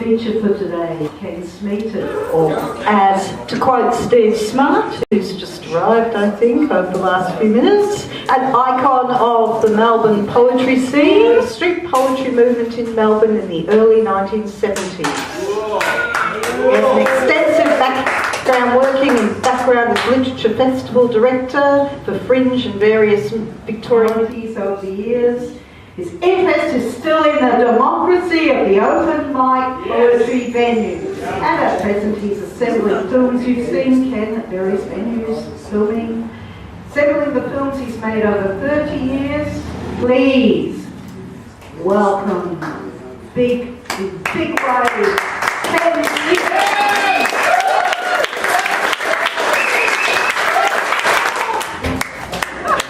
feature for today, Ken Smeaton, or as to quote Steve Smart, who's just arrived, I think, over the last few minutes, an icon of the Melbourne poetry scene, the street poetry movement in Melbourne in the early 1970s. He has an extensive background working in background as literature festival director for Fringe and various Victorian cities over the years. His interest is still in the democracy of the open mic poetry venues. And at present he's assembling films. You've seen Ken at various venues filming. Assembling the films he's made over 30 years. Please welcome big writers, Ken Smeaton.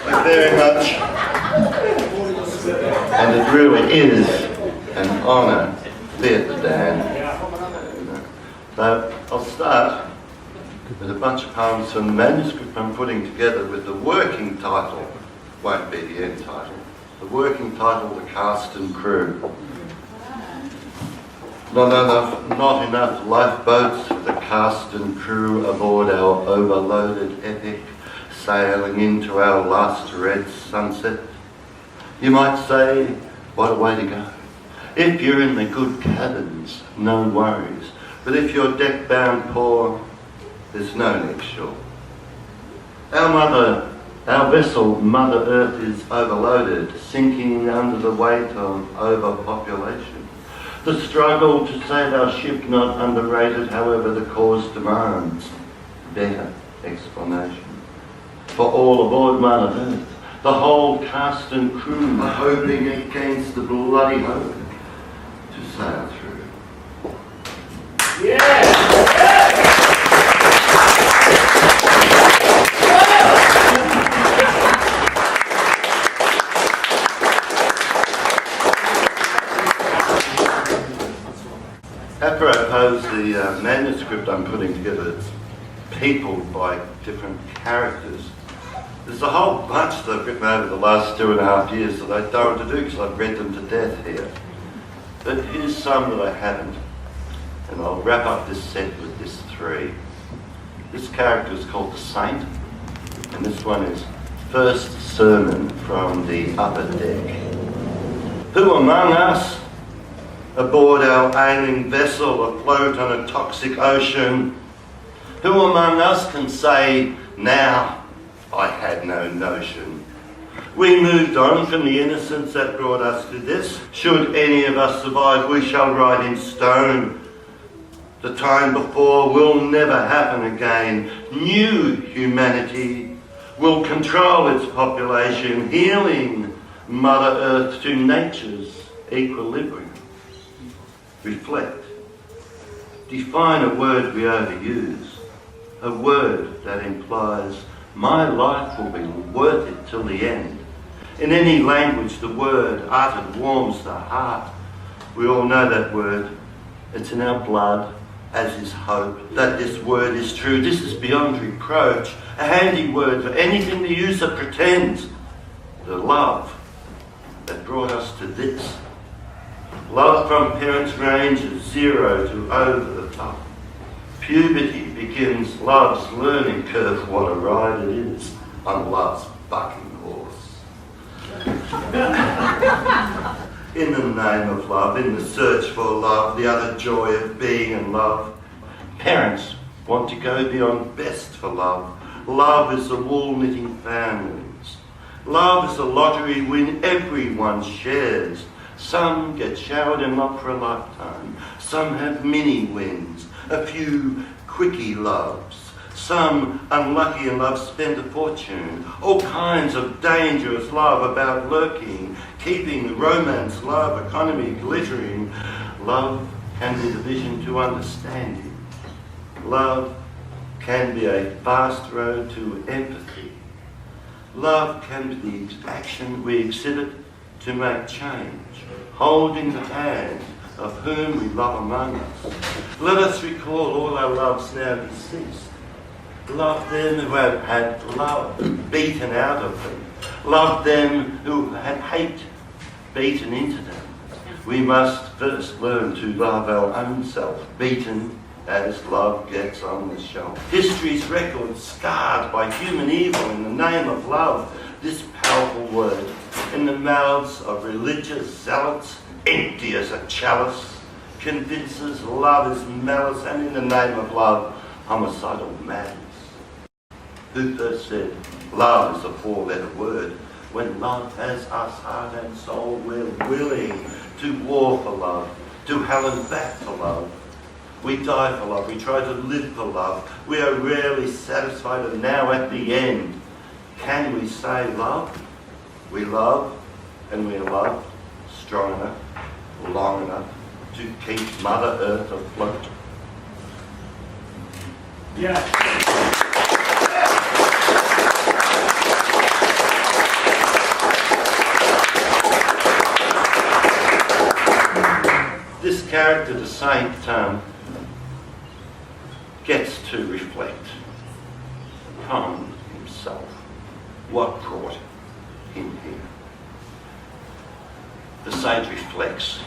Thank you very much. And it really is an honour to be at the Dan. So I'll start with a bunch of poems from the manuscript I'm putting together with the working title, won't be the end title, the working title, The Cast and Crew. Not enough lifeboats for the cast and crew aboard our overloaded epic, sailing into our last red sunset. You might say, what a way to go. If you're in the good cabins, no worries. But if you're deck-bound poor, there's no next shore. Our vessel, Mother Earth, is overloaded, sinking under the weight of overpopulation. The struggle to save our ship not underrated, however the cause demands better explanation. For all aboard Mother Earth, the whole cast and crew are hoping against the bloody hope to sail through. After I pose the manuscript I'm putting together, it's peopled by different characters. There's a whole bunch that I've written over the last 2.5 years that I don't want to do because I've read them to death here. But here's some that I haven't. And I'll wrap up this set with this 3. This character is called the Saint. And this one is First Sermon from the Upper Deck. Who among us, aboard our ailing vessel afloat on a toxic ocean, who among us can say, now, I had no notion. We moved on from the innocence that brought us to this. Should any of us survive, we shall write in stone. The time before will never happen again. New humanity will control its population, healing Mother Earth to nature's equilibrium. Reflect. Define a word we overuse. A word that implies my life will be worth it till the end. In any language, the word uttered warms the heart. We all know that word. It's in our blood, as is hope, that this word is true. This is beyond reproach, a handy word for anything the user pretends. The love that brought us to this. Love from parents ranges 0 to over the top. Puberty begins love's learning curve, what a ride it is on love's bucking horse. In the name of love, in the search for love, the other joy of being in love, parents want to go beyond best for love. Love is the wool knitting families. Love is a lottery win everyone shares. Some get showered in love for a lifetime. Some have mini wins. A few quickie loves. Some, unlucky in love, spend a fortune. All kinds of dangerous love about lurking, keeping the romance love economy glittering. Love can be the vision to understanding. Love can be a fast road to empathy. Love can be the action we exhibit to make change, holding the hand of whom we love among us. Let us recall all our loves now deceased. Love them who have had love beaten out of them. Love them who had hate beaten into them. We must first learn to love our own self, beaten as love gets on the shelf. History's record scarred by human evil in the name of love. This powerful word in the mouths of religious zealots, empty as a chalice, convinces love is malice, and in the name of love, homicidal madness. Who first said love is a four-letter word? When love has us heart and soul, we're willing to war for love, to hell and back for love. We die for love, we try to live for love. We are rarely satisfied, and now at the end, can we say love? We love, and we are loved strong enough, long enough to keep Mother Earth afloat. Yeah. This character, the Saint, gets to reflect upon himself, what brought him here. The Saint reflects.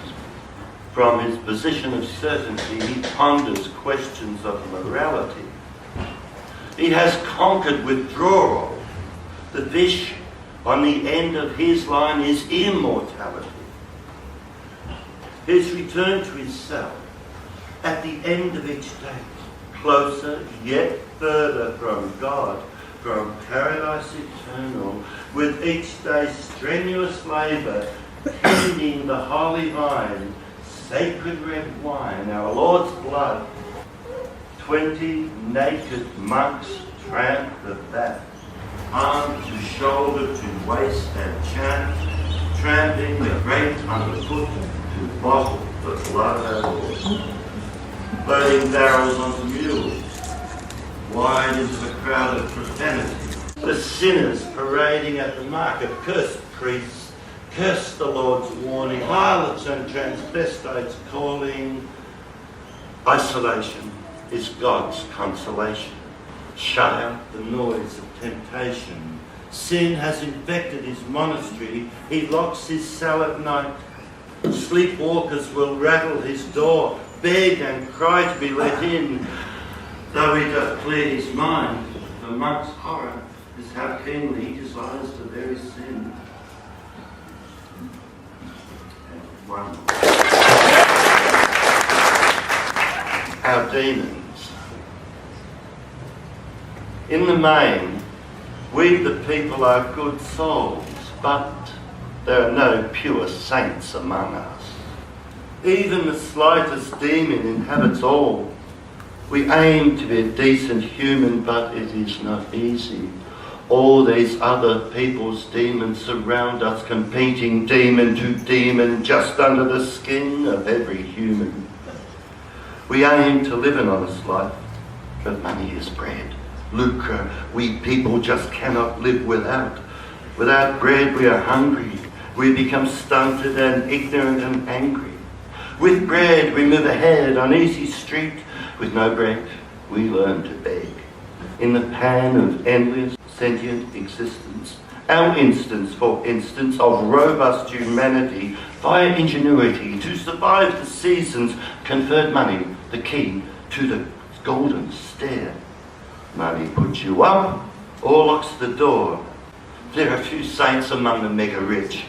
From his position of certainty, he ponders questions of morality. He has conquered withdrawal. The fish on the end of his line is immortality. His return to himself at the end of each day, closer yet further from God, from paradise eternal, with each day's strenuous labour, tending the holy vine, sacred red wine, our Lord's blood. 20 naked monks tramp the path, arm to shoulder, to waist and chant, tramping the great underfoot, to bottle the blood of our Lord. Loading barrels onto mules, wide into the crowd of fraternity. The sinners parading at the market, cursed priests, curse the Lord's warning, harlots and transvestites calling. Isolation is God's consolation. Shut out the noise of temptation. Sin has infected his monastery. He locks his cell at night. Sleepwalkers will rattle his door, beg and cry to be let in. Though he doth clear his mind, the monk's horror is how keenly he desires the very sin. And one more. Our demons. In the main, we the people are good souls, but there are no pure saints among us. Even the slightest demon inhabits all. We aim to be a decent human, but it is not easy. All these other people's demons surround us, competing demon to demon, just under the skin of every human. We aim to live an honest life, but money is bread. Lucre, we people just cannot live without. Without bread, we are hungry. We become stunted and ignorant and angry. With bread, we move ahead on easy street. With no bread, we learn to beg. In the pan of endless sentient existence, our instance, for instance, of robust humanity, via ingenuity, to survive the seasons, conferred money, the key to the golden stair. Money puts you up or locks the door. There are few saints among the mega rich,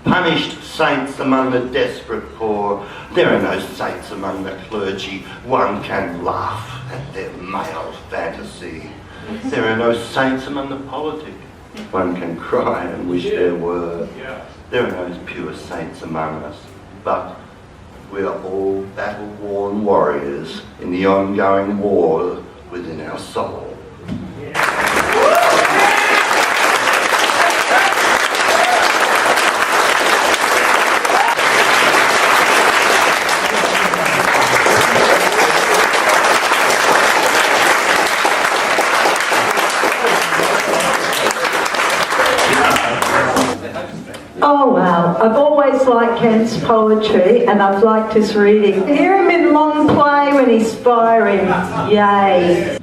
punished saints among the desperate poor. There are no saints among the clergy. One can laugh at their male fantasy. There are no saints among the politic. One can cry and wish there were. There are no pure saints among us, but we are all battle-worn warriors in the ongoing war within our soul. Oh wow, I've always liked Ken's poetry and I've liked his reading. Hear him in long play when he's firing, yay.